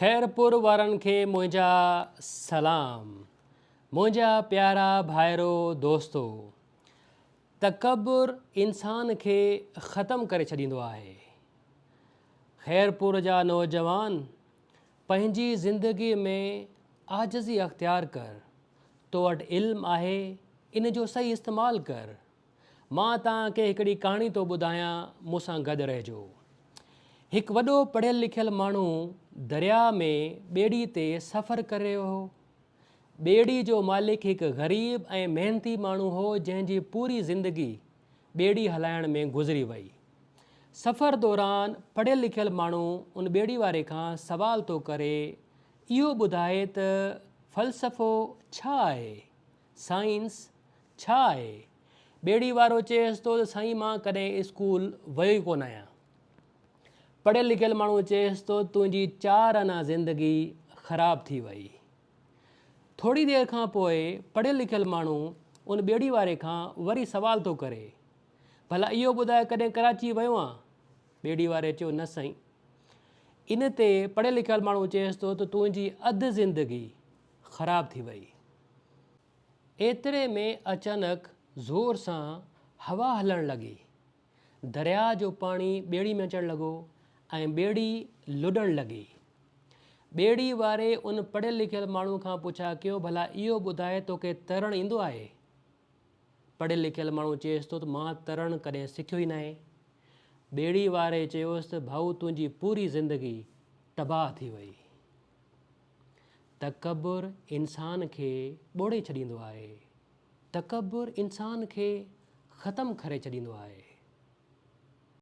खैरपुर वारनि खे मुंहिंजा सलाम। मुंहिंजा प्यारा भाइरो दोस्तो, तकबुर इंसान खे ख़तमु करे छॾींदो आहे। खैरपुर जा नौजवान पंहिंजी ज़िंदगीअ में आजिज़ी अख़्तियार कर। तो वटि इल्मु आहे, इन जो सही इस्तेमालु कर। मां तव्हांखे हिकिड़ी कहाणी थो ॿुधायां, मूंसां गॾु रहिजो। हिकु वॾो पढ़ियलु लिखियलु माण्हू दरिया में ॿेड़ी ते सफ़रु करे रहियो हो। ॿेड़ी जो मालिक हिकु ग़रीब ऐं महिनती माण्हू हो, जंहिंजी पूरी ज़िंदगी ॿेड़ी हलाइण में गुज़री वई। सफ़र दौरान पढ़ियलु लिखियलु माण्हू उन ॿेड़ी वारे खां सवाल थो करे, इहो ॿुधाए त फ़लसफ़ो छा आहे, साइंस छा आहे? ॿेड़ी वारो चएसि थो त साईं, मां कॾहिं स्कूल वियो ई कोन आहियां। पढ़ियलु लिखियलु माण्हू चएसि थो, तुंहिंजी 4 आना ज़िंदगी ख़राबु थी वई। थोरी देरि खां पोइ पढ़ियलु लिखियलु माण्हू उन ॿेड़ी वारे खां वरी सवाल थो करे, भला इहो ॿुधाए कॾहिं कराची वियो आहे? ॿेड़ी वारे चयो, न साईं। इन ते पढ़ियलु लिखियलु माण्हू चएसि थो त तुंहिंजी अधु ज़िंदगी ख़राबु थी वई। एतिरे में अचानक ज़ोर सां हवा हलणु लॻी। दरिया जो पाणी ॿेड़ी में अचणु लॻो ऐं ॿेड़ी लुॾणु लॻी। ॿेड़ी वारे उन पढ़ियलु लिखियलु माण्हू खां पुछा कयो, भला इहो ॿुधाए तोखे तरणु ईंदो आहे? पढ़ियलु लिखियलु माण्हू चएसि थो त मां तरणु कॾहिं सिखियो ई न आहे। ॿेड़ी वारे चयोसि त भाऊ, तुंहिंजी पूरी ज़िंदगी तबाह थी वई। तकबुर इंसान खे ॿोड़े छॾींदो आहे। तकबुर इंसान खे ख़तमु करे छॾींदो आहे।